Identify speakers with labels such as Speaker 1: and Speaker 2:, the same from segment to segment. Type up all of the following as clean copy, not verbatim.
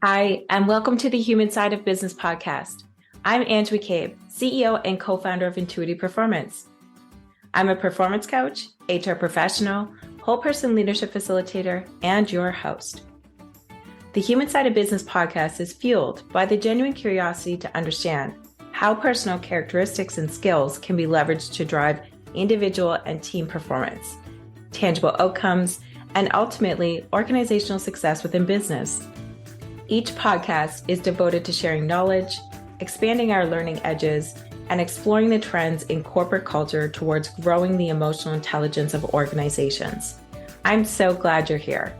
Speaker 1: Hi, and welcome to the Human Side of Business podcast. I'm Ange, MacCabe, CEO and co-founder of Intuitive Performance. I'm a performance coach, HR professional, whole person leadership facilitator, and your host. The Human Side of Business podcast is fueled by the genuine curiosity to understand how personal characteristics and skills can be leveraged to drive individual and team performance, tangible outcomes, and ultimately organizational success within business. Each podcast is devoted to sharing knowledge, expanding our learning edges, and exploring the trends in corporate culture towards growing the emotional intelligence of organizations. I'm so glad you're here.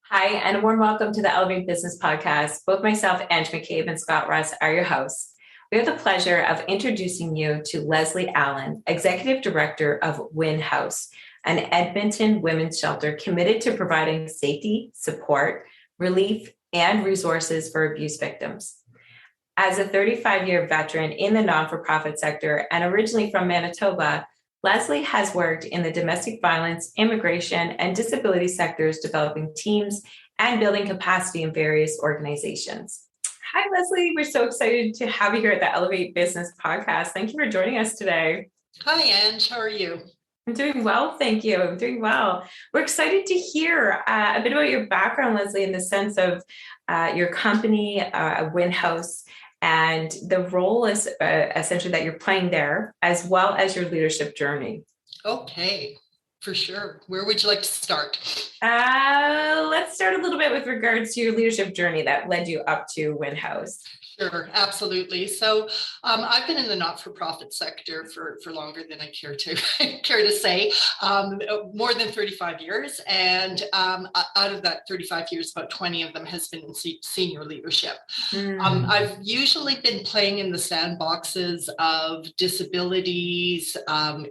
Speaker 1: Hi, and a warm welcome to the Elevate Business Podcast. Both myself, Ange MacCabe, and Scott Russ are your hosts. We have the pleasure of introducing you to Leslie Allen, Executive Director of Win House, an Edmonton women's shelter committed to providing safety, support, relief, and resources for abuse victims. As a 35-year veteran in the non-for-profit sector and originally from Manitoba, Leslie has worked in the domestic violence, immigration, and disability sectors, developing teams and building capacity in various organizations. Hi, Leslie. We're so excited to have you here at the Elevate Business Podcast. Thank you for joining us today.
Speaker 2: Hi, Ange. How are you?
Speaker 1: I'm doing well, thank you. I'm doing well. We're excited to hear a bit about your background, Leslie, in the sense of your company, Win House, and the role is essentially that you're playing there, as well as your leadership journey.
Speaker 2: Okay, for sure. Where would you like to start?
Speaker 1: Let's start a little bit with regards to your leadership journey that led you up to Win House.
Speaker 2: Sure, absolutely. So I've been in the not-for-profit sector for longer than I care to say, more than 35 years. And out of that 35 years, about 20 of them has been in senior leadership. I've usually been playing in the sandboxes of disabilities,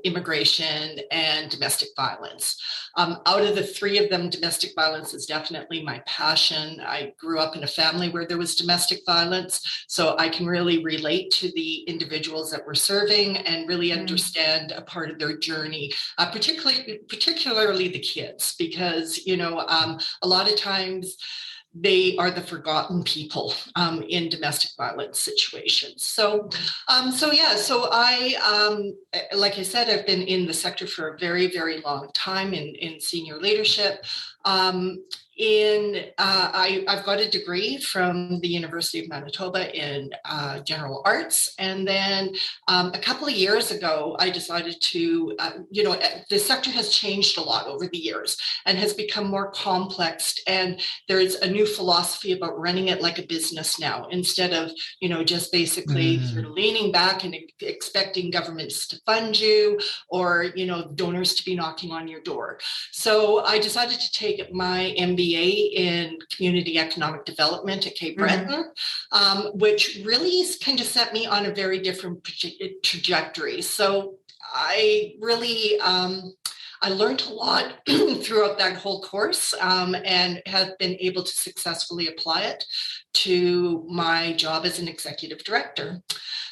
Speaker 2: immigration, and domestic violence. Out of the three of them, domestic violence is definitely my passion. I grew up in a family where there was domestic violence. So I can really relate to the individuals that we're serving and really understand a part of their journey, particularly the kids, because, a lot of times they are the forgotten people in domestic violence situations. So I, like I said, I've been in the sector for a very, very long time in senior leadership. I've got a degree from the University of Manitoba in general arts. And then a couple of years ago, I decided to, the sector has changed a lot over the years and has become more complex. And there's a new philosophy about running it like a business now, instead of, just basically sort of leaning back and expecting governments to fund you or, donors to be knocking on your door. So I decided to take my MBA in community economic development at Cape Breton, which really kind of set me on a very different trajectory. So I really, I learned a lot throughout that whole course and have been able to successfully apply it to my job as an executive director.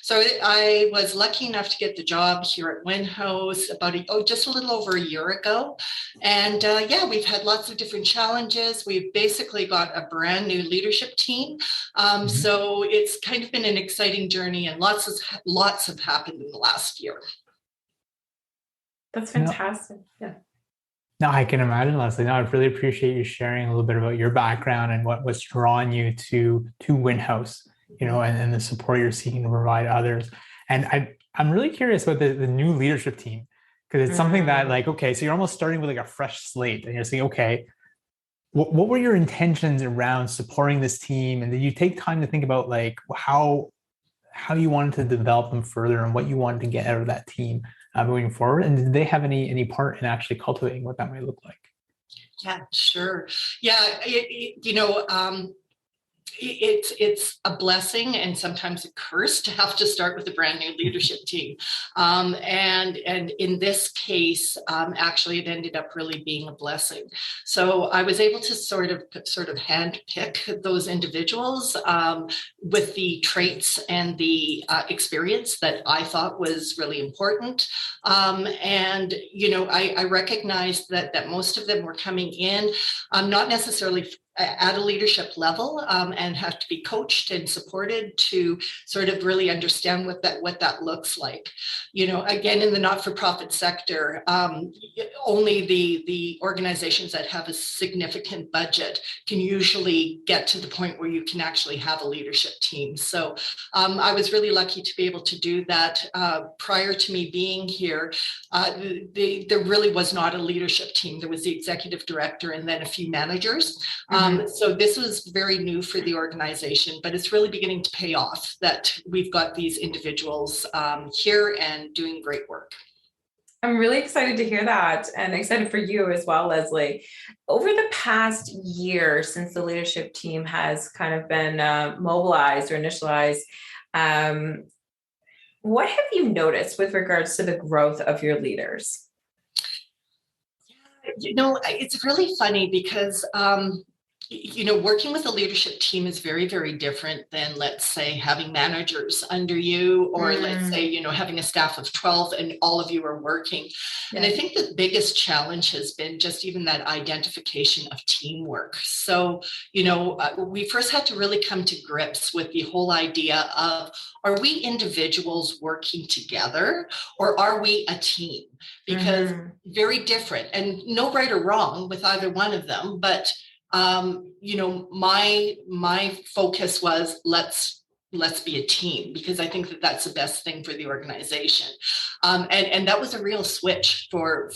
Speaker 2: So I was lucky enough to get the job here at Win House about just a little over a year ago. And we've had lots of different challenges. We've basically got a brand new leadership team. So it's kind of been an exciting journey, and lots have happened in the last year.
Speaker 1: That's fantastic. Yeah.
Speaker 3: No, I can imagine, Leslie. No, I really appreciate you sharing a little bit about your background and what was drawing you to Win House, and the support you're seeking to provide others. And I'm really curious about the new leadership team, because it's something that so you're almost starting with a fresh slate, and you're saying, okay, what were your intentions around supporting this team? And did you take time to think about how you wanted to develop them further and what you wanted to get out of that team moving forward? And did they have any part in actually cultivating what that might look like?
Speaker 2: Yeah, sure. Yeah, it's a blessing and sometimes a curse to have to start with a brand new leadership team. And in this case, actually, it ended up really being a blessing. So I was able to sort of handpick those individuals with the traits and the experience that I thought was really important. I recognized that most of them were coming in, not necessarily at a leadership level, and have to be coached and supported to sort of really understand what that looks like. Again, in the not-for-profit sector, only the organizations that have a significant budget can usually get to the point where you can actually have a leadership team. So I was really lucky to be able to do that. Prior to me being here, there really was not a leadership team. There was the executive director and then a few managers. So this was very new for the organization, but it's really beginning to pay off that we've got these individuals here and doing great work.
Speaker 1: I'm really excited to hear that, and excited for you as well, Leslie. Over the past year, since the leadership team has kind of been mobilized or initialized, what have you noticed with regards to the growth of your leaders?
Speaker 2: It's really funny because working with a leadership team is very, very different than, let's say, having managers under you, or let's say, having a staff of 12 and all of you are working. Yeah. And I think the biggest challenge has been just even that identification of teamwork. So, we first had to really come to grips with the whole idea of, are we individuals working together or are we a team? Because very different, and no right or wrong with either one of them, but my focus was let's be a team, because I think that's the best thing for the organization. And that was a real switch for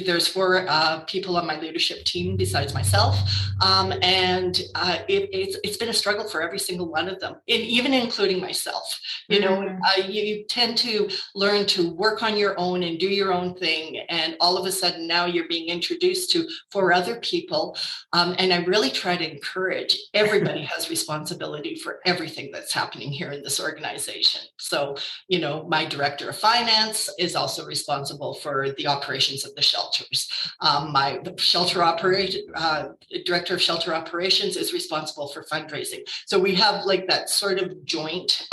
Speaker 2: there's 4 people on my leadership team besides myself. And it's been a struggle for every single one of them, even including myself. You tend to learn to work on your own and do your own thing. And all of a sudden now you're being introduced to 4 other people. And I really try to encourage everybody has responsibility for everything that's happening here in this organization. So, my director of finance is also responsible for the operations of the shelters. My director of shelter operations is responsible for fundraising. So we have like that sort of joint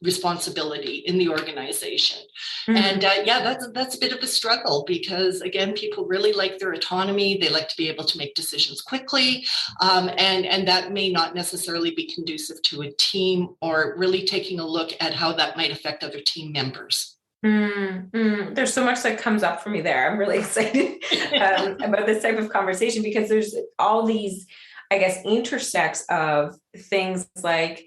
Speaker 2: responsibility in the organization. And that's a bit of a struggle, because again, people really like their autonomy. They like to be able to make decisions quickly. And that may not necessarily be conducive to a team, or really taking a look at how that might affect other team members.
Speaker 1: There's so much that comes up for me there. I'm really excited about this type of conversation, because there's all these, I guess, intersects of things like,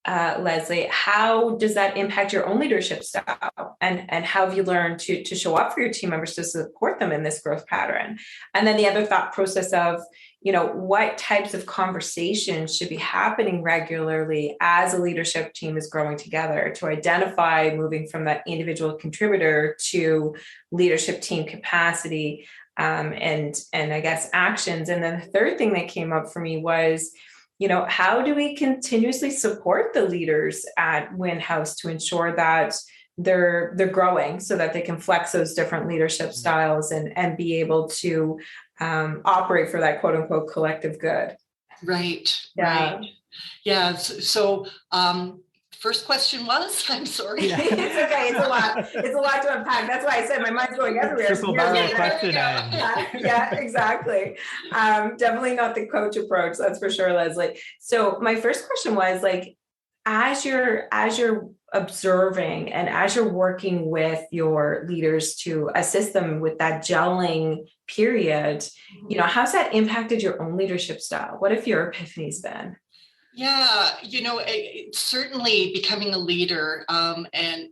Speaker 1: Leslie, how does that impact your own leadership style? And how have you learned to show up for your team members to support them in this growth pattern? And then the other thought process of, what types of conversations should be happening regularly as a leadership team is growing together to identify moving from that individual contributor to leadership team capacity, and I guess actions. And then the third thing that came up for me was, how do we continuously support the leaders at Win House to ensure that they're growing so that they can flex those different leadership styles and be able to operate for that quote unquote collective good?
Speaker 2: Right. Yeah. So first question was, I'm sorry.
Speaker 1: Yeah. It's okay. It's a lot to unpack. That's why I said my mind's going everywhere. Yeah, exactly. Definitely not the coach approach. That's for sure, Leslie. So my first question was, like, as you're observing and as you're working with your leaders to assist them with that gelling period, how's that impacted your own leadership style? What have your epiphanies been?
Speaker 2: Yeah, certainly becoming a leader, and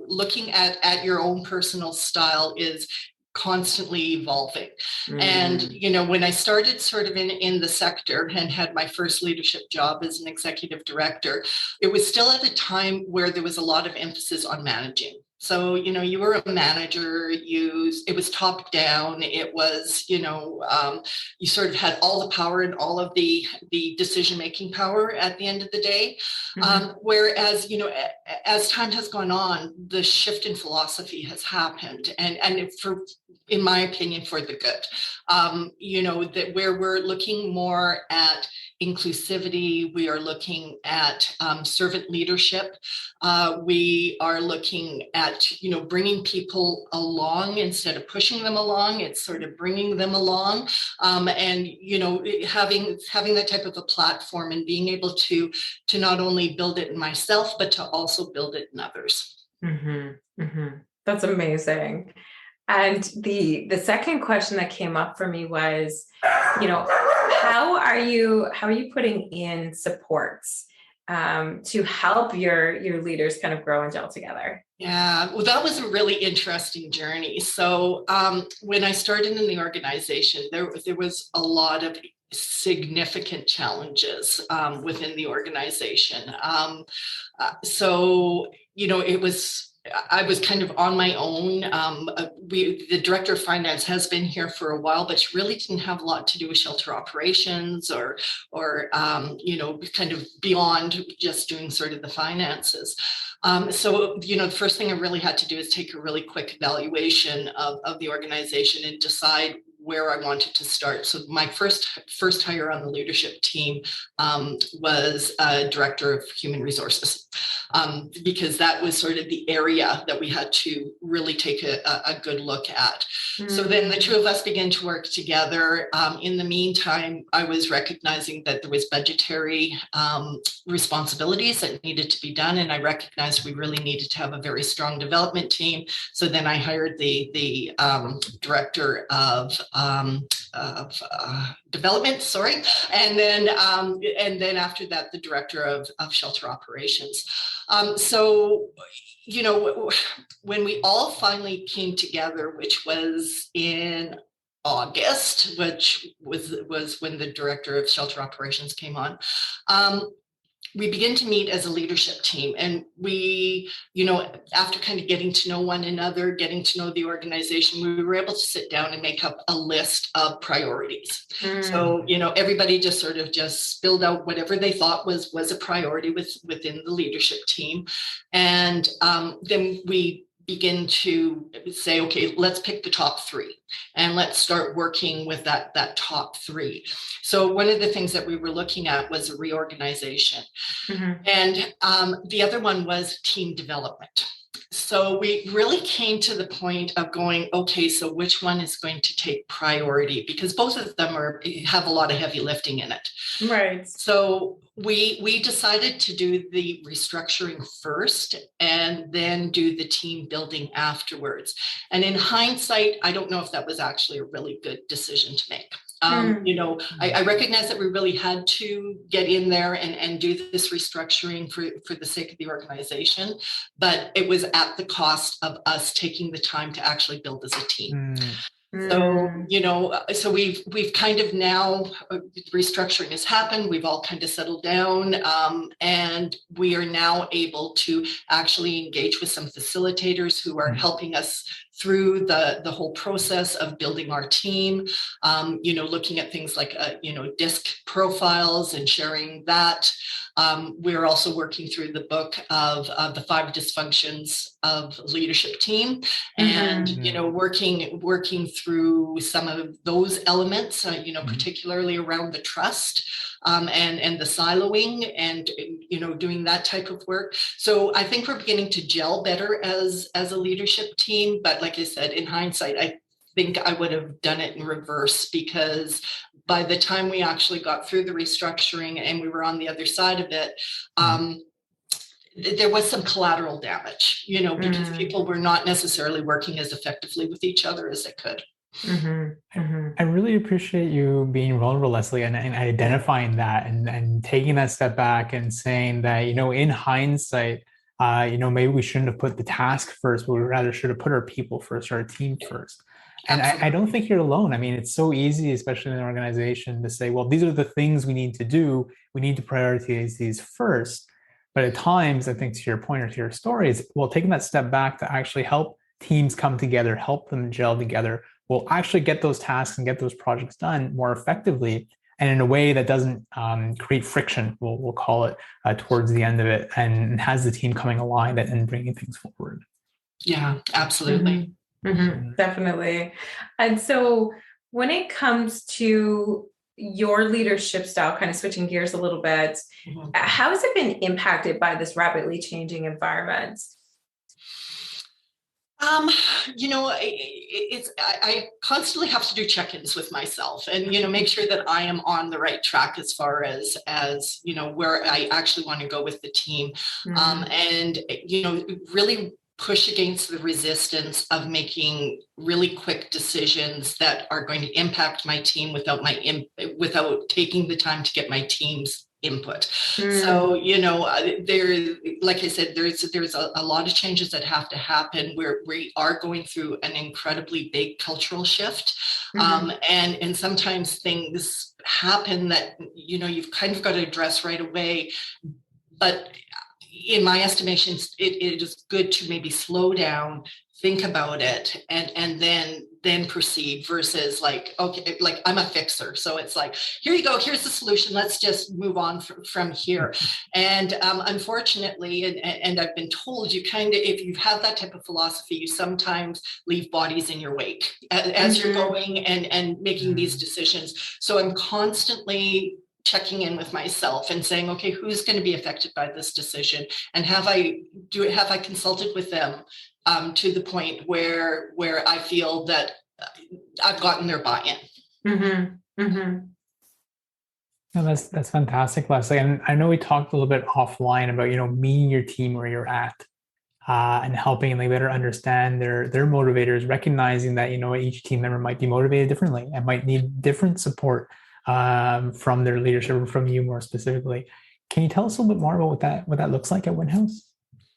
Speaker 2: looking at your own personal style is constantly evolving. And when I started sort of in the sector and had my first leadership job as an executive director, it was still at a time where there was a lot of emphasis on managing. So, you were a manager, it was top down, it was, you sort of had all the power and all of the decision-making power at the end of the day. Whereas, as time has gone on, the shift in philosophy has happened. And in my opinion, for the good. That where we're looking more at inclusivity, we are looking at servant leadership. We are looking at, bringing people along instead of pushing them along. It's sort of bringing them along, and having that type of a platform and being able to not only build it in myself, but to also build it in others.
Speaker 1: Mm-hmm. Mm-hmm. That's amazing. And the second question that came up for me was, how are you putting in supports to help your leaders kind of grow and gel together?
Speaker 2: Yeah, well, that was a really interesting journey. So when I started in the organization, there was a lot of significant challenges within the organization. I was kind of on my own. The director of finance has been here for a while, but she really didn't have a lot to do with shelter operations or kind of beyond just doing sort of the finances. The first thing I really had to do is take a really quick evaluation of the organization and decide where I wanted to start. So my first hire on the leadership team was a director of human resources, because that was sort of the area that we had to really take a good look at. Mm-hmm. So then the two of us began to work together. In the meantime, I was recognizing that there was budgetary responsibilities that needed to be done, and I recognized we really needed to have a very strong development team. So then I hired the director of development, and then after that, the director of shelter operations. When we all finally came together, which was in August, which was when the director of shelter operations came on, we begin to meet as a leadership team, and we, after kind of getting to know one another, getting to know the organization, we were able to sit down and make up a list of priorities. So, everybody just sort of just spilled out whatever they thought was a priority within the leadership team. And then we begin to say, okay, let's pick the top three and let's start working with that top three. So one of the things that we were looking at was a reorganization. Mm-hmm. And the other one was team development. So we really came to the point of going, okay, so which one is going to take priority? Because both of them have a lot of heavy lifting in it.
Speaker 1: Right.
Speaker 2: So we decided to do the restructuring first and then do the team building afterwards. And in hindsight, I don't know if that was actually a really good decision to make. I recognize that we really had to get in there and do this restructuring for the sake of the organization, but it was at the cost of us taking the time to actually build as a team. So we've kind of now, restructuring has happened. We've all kind of settled down, and we are now able to actually engage with some facilitators who are helping us through the whole process of building our team, looking at things like, DISC profiles and sharing that. We're also working through the book of the 5 dysfunctions of leadership team, and, working through some of those elements, particularly around the trust, and the siloing and, doing that type of work. So I think we're beginning to gel better as a leadership team. But like I said, in hindsight, I think I would have done it in reverse, because by the time we actually got through the restructuring and we were on the other side of it, there was some collateral damage, because people were not necessarily working as effectively with each other as they could.
Speaker 3: I really appreciate you being vulnerable, Leslie, and identifying that and taking that step back and saying that, in hindsight, maybe we shouldn't have put the task first, but we rather should have put our people first, or our team first. And I don't think you're alone. I mean, it's so easy, especially in an organization, to say, well, these are the things we need to do. We need to prioritize these first. But at times, I think, to your point or to your stories, well, taking that step back to actually help teams come together, help them gel together, will actually get those tasks and get those projects done more effectively, and in a way that doesn't create friction, we'll call it, towards the end of it, and has the team coming aligned and bringing things forward.
Speaker 2: Yeah, absolutely.
Speaker 1: Definitely. And so when it comes to your leadership style, kind of switching gears a little bit,
Speaker 2: Mhm.
Speaker 1: how has it been impacted by this rapidly changing environment?
Speaker 2: Um, I constantly have to do check-ins with myself and, make sure that I am on the right track as far as, where I actually want to go with the team. And, really push against the resistance of making really quick decisions that are going to impact my team without taking the time to get my team's input. So, there, like I said, there's a lot of changes that have to happen where we are going through an incredibly big cultural shift. And sometimes things happen that, you've kind of got to address right away. But in my estimations, it is good to maybe slow down, think about it, and then proceed versus like, okay, like I'm a fixer. So it's like, here you go, here's the solution. Let's just move on from here. And unfortunately, and I've been told, you kind of, if you have that type of philosophy, you sometimes leave bodies in your wake as you're going and making these decisions. So I'm constantly checking in with myself and saying, okay, who's going to be affected by this decision? And have I consulted with them to the point where I feel that I've gotten their buy-in?
Speaker 3: No, that's fantastic, Leslie. And I know we talked a little bit offline about, meeting your team where you're at, and helping them better understand their motivators, recognizing that, each team member might be motivated differently and might need different support from their leadership or from you more specifically. Can you tell us a little bit more about what that looks like at Winhouse?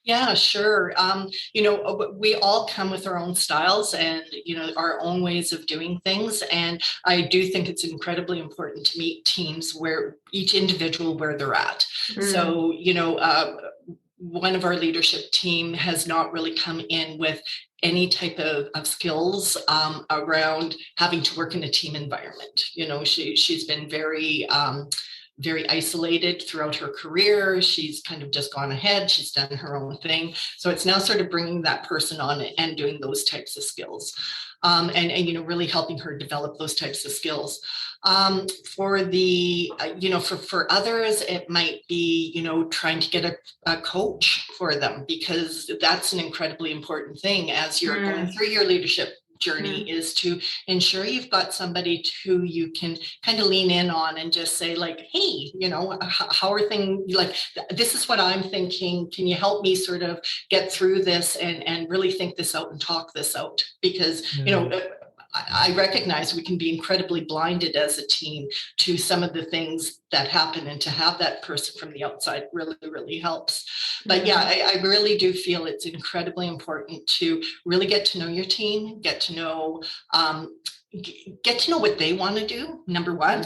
Speaker 2: Yeah, sure. We all come with our own styles and, our own ways of doing things. And I do think it's incredibly important to meet teams where each individual where they're at. So, one of our leadership team has not really come in with any type of skills around having to work in a team environment. She's been very isolated throughout her career. She's kind of just gone ahead. She's done her own thing. So it's now sort of bringing that person on and doing those types of skills, and really helping her develop those types of skills. For the, for others, it might be, trying to get a coach for them, because that's an incredibly important thing as you're going through your leadership journey, is to ensure you've got somebody who you can kind of lean in on and just say like, hey, how are things, like, this is what I'm thinking. Can you help me sort of get through this and really think this out and talk this out? Because, I recognize we can be incredibly blinded as a team to some of the things that happen, and to have that person from the outside really, really helps. But yeah, I really do feel it's incredibly important to really get to know your team, get to know what they want to do, number one.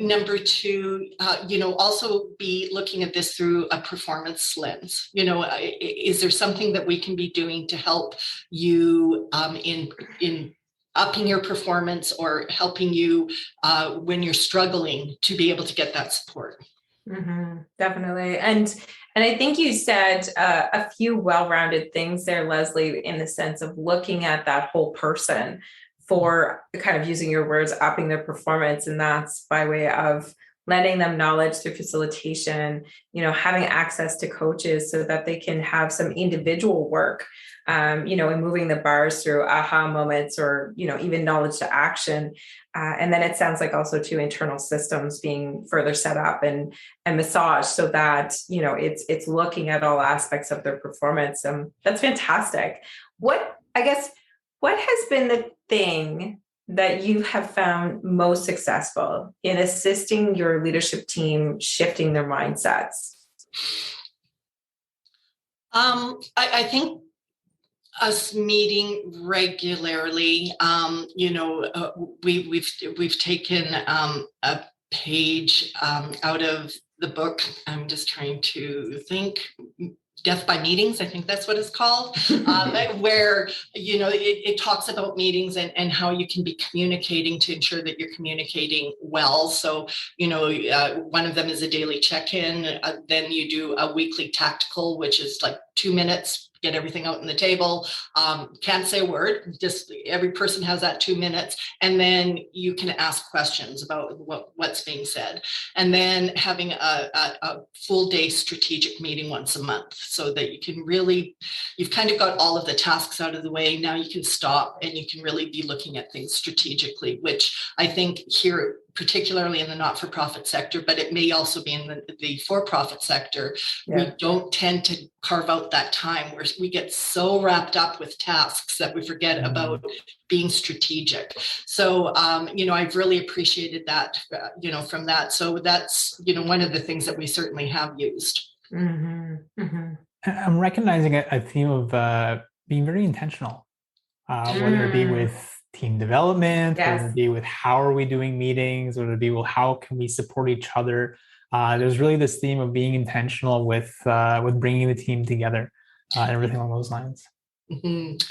Speaker 2: Number two, also be looking at this through a performance lens. Is there something that we can be doing to help you in upping your performance, or helping you when you're struggling to be able to get that support?
Speaker 1: Definitely. And I think you said a few well-rounded things there, Leslie, in the sense of looking at that whole person for kind of, using your words, upping their performance. And that's by way of lending them knowledge through facilitation, having access to coaches so that they can have some individual work, and moving the bars through aha moments, or, even knowledge to action. And then it sounds like also to internal systems being further set up and massaged so that, it's looking at all aspects of their performance. That's fantastic. What has been the thing that you have found most successful in assisting your leadership team shifting their mindsets?
Speaker 2: I think us meeting regularly. We've taken a page out of the book. I'm just trying to think. Death by Meetings, I think that's what it's called, where, it talks about meetings and how you can be communicating to ensure that you're communicating well. So, one of them is a daily check-in. Then you do a weekly tactical, which is like 2 minutes, get everything out on the table. Can't say a word, just every person has that 2 minutes. And then you can ask questions about what's being said. And then having a full day strategic meeting once a month so that you can really, you've kind of got all of the tasks out of the way. Now you can stop and you can really be looking at things strategically, which I think here, particularly in the not-for-profit sector, but it may also be in the for-profit sector, we don't tend to carve out that time where we get so wrapped up with tasks that we forget about being strategic. So, I've really appreciaed that, from that. So that's, one of the things that we certainly have used.
Speaker 3: I'm recognizing a theme of being very intentional, whether it be with team development, whether it be with how are we doing meetings, whether it be, well, how can we support each other? There's really this theme of being intentional with bringing the team together and everything along those lines.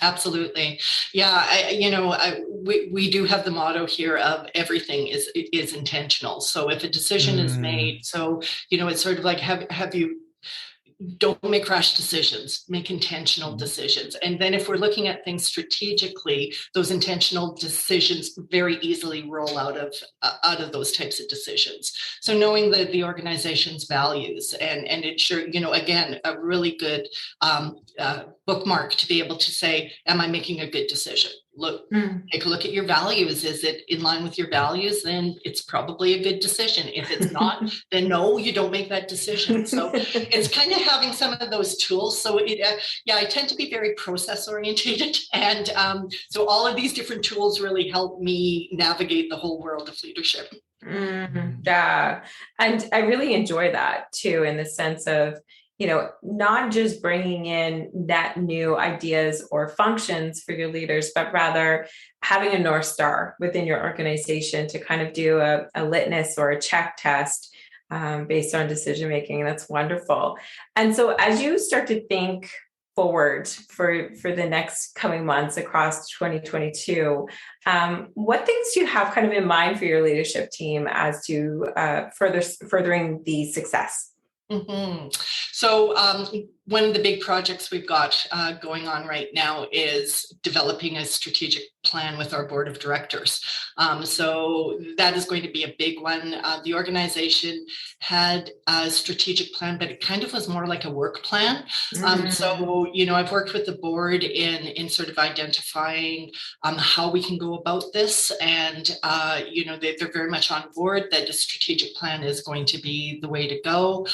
Speaker 2: Absolutely. Yeah. We do have the motto here of everything is intentional. So if a decision is made, so, it's sort of like, have you, don't make rash decisions, make intentional decisions. And then if we're looking at things strategically, those intentional decisions very easily roll out of those types of decisions. So knowing the organization's values and ensure, again, a really good bookmark to be able to say, am I making a good decision? Take a look at your values. Is it in line with your values? Then it's probably a good decision. If it's not, then no, you don't make that decision. So it's kind of having some of those tools. So I tend to be very process oriented. And so all of these different tools really help me navigate the whole world of leadership.
Speaker 1: Yeah. And I really enjoy that too, in the sense of, not just bringing in net new ideas or functions for your leaders, but rather having a North Star within your organization to kind of do a litmus or a check test based on decision making. That's wonderful. And so as you start to think forward for the next coming months across 2022, what things do you have kind of in mind for your leadership team as to furthering the success?
Speaker 2: So one of the big projects we've got going on right now is developing a strategic plan with our board of directors. So that is going to be a big one. The organization had a strategic plan, but it kind of was more like a work plan. So, I've worked with the board in sort of identifying how we can go about this. And, they're very much on board that a strategic plan is going to be the way to go.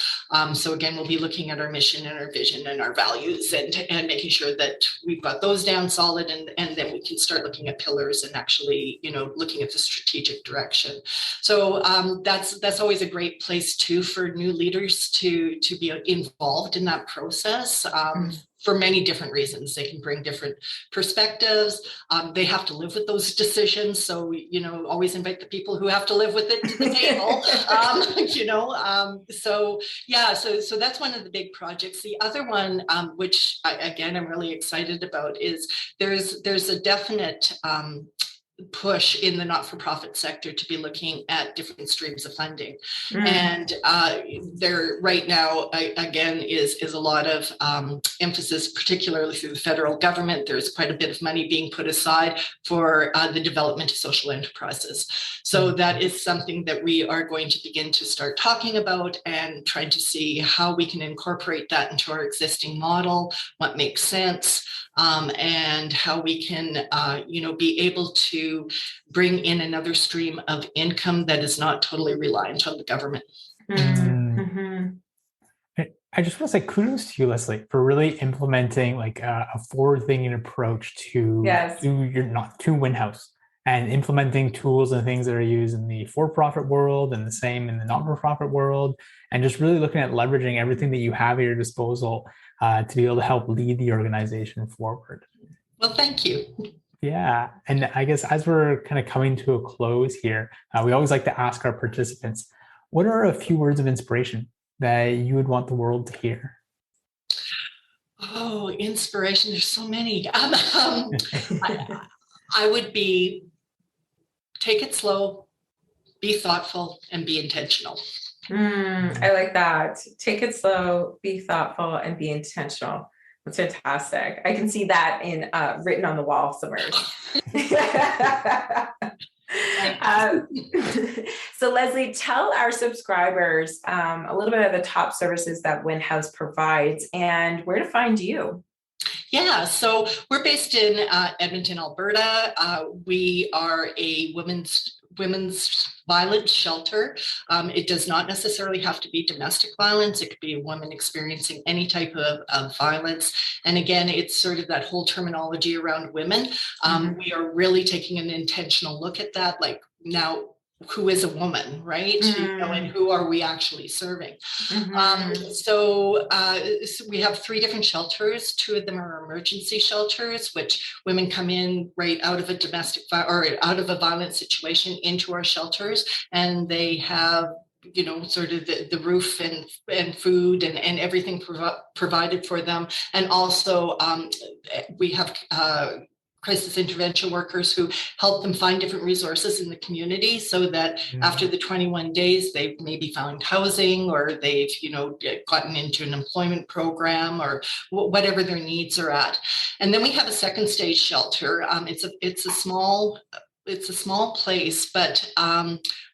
Speaker 2: So again, we'll be looking at our mission and our vision and our values and making sure that we've got those down solid, and then we can start looking at pillars and actually, looking at the strategic direction. So that's always a great place too for new leaders to be involved in that process. For many different reasons. They can bring different perspectives. They have to live with those decisions. So, always invite the people who have to live with it to the table. So that's one of the big projects. The other one, which I'm really excited about, is there's a definite push in the not-for-profit sector to be looking at different streams of funding. And there right now, again, is a lot of emphasis, particularly through the federal government. There's quite a bit of money being put aside for the development of social enterprises. So that is something that we are going to begin to start talking about and trying to see how we can incorporate that into our existing model, what makes sense, and how we can, be able to bring in another stream of income that is not totally reliant on the government.
Speaker 3: I just want to say kudos to you, Leslie, for really implementing like a forward-thinking approach to WinHouse and implementing tools and things that are used in the for-profit world and the same in the not-for-profit world, and just really looking at leveraging everything that you have at your disposal to be able to help lead the organization forward.
Speaker 2: Well, thank you.
Speaker 3: Yeah. And I guess as we're kind of coming to a close here, we always like to ask our participants, what are a few words of inspiration that you would want the world to hear?
Speaker 2: Oh, inspiration. There's so many. I would be, take it slow, be thoughtful, and be intentional.
Speaker 1: I like that. Take it slow, be thoughtful, and be intentional. That's fantastic. I can see that in written on the wall somewhere. So Leslie, tell our subscribers a little bit of the top services that Win House provides and where to find you.
Speaker 2: Yeah, so we're based in Edmonton, Alberta. We are a women's violence shelter. It does not necessarily have to be domestic violence. It could be a woman experiencing any type of violence. And again, it's sort of that whole terminology around women. We are really taking an intentional look at that. Like now, who is a woman, right? And who are we actually serving? So we have 3 different shelters. 2 of them are emergency shelters, which women come in right out of a domestic or out of a violent situation into our shelters, and they have sort of the roof and food and everything provided for them. And also we have crisis intervention workers who help them find different resources in the community so that after the 21 days, they've maybe found housing or they've, gotten into an employment program or whatever their needs are at. And then we have a second stage shelter. It's a small place, but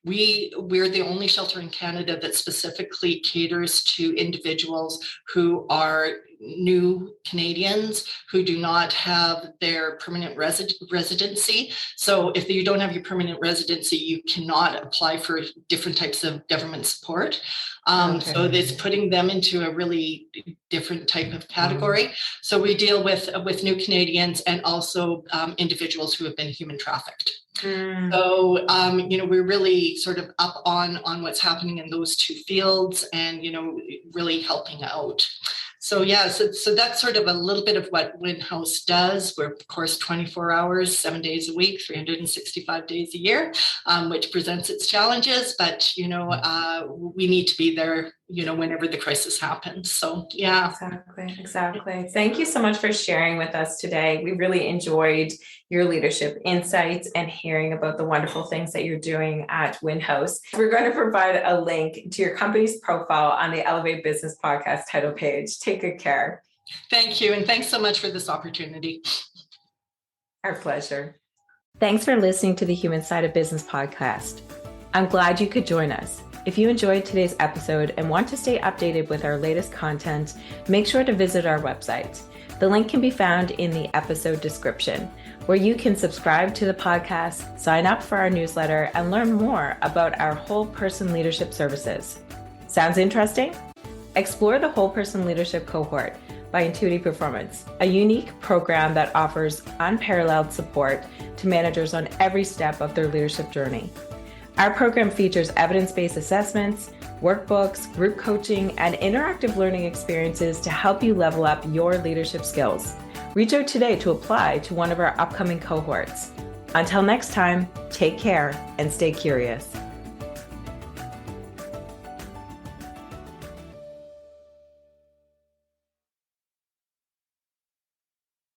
Speaker 2: we're the only shelter in Canada that specifically caters to individuals who are new Canadians who do not have their permanent residency. So if you don't have your permanent residency, you cannot apply for different types of government support. So it's putting them into a really different type of category. So we deal with new Canadians and also individuals who have been human trafficked. So, we're really sort of up on what's happening in those 2 fields and, really helping out. So that's sort of a little bit of what Win House does. We're, of course, 24 hours, 7 days a week, 365 days a year, which presents its challenges. But, we need to be there, whenever the crisis happens. So, yeah.
Speaker 1: Exactly. Thank you so much for sharing with us today. We really enjoyed your leadership insights and hearing about the wonderful things that you're doing at Win House. We're going to provide a link to your company's profile on the Elevate Business Podcast title page. Take good care.
Speaker 2: Thank you. And thanks so much for this opportunity.
Speaker 1: Our pleasure. Thanks for listening to the Human Side of Business podcast. I'm glad you could join us. If you enjoyed today's episode and want to stay updated with our latest content, make sure to visit our website. The link can be found in the episode description, where you can subscribe to the podcast, sign up for our newsletter, and learn more about our whole person leadership services. Sounds interesting? Explore the Whole Person Leadership Cohort by Intuitive Performance, a unique program that offers unparalleled support to managers on every step of their leadership journey. Our program features evidence-based assessments, workbooks, group coaching, and interactive learning experiences to help you level up your leadership skills. Reach out today to apply to one of our upcoming cohorts. Until next time, take care and stay curious.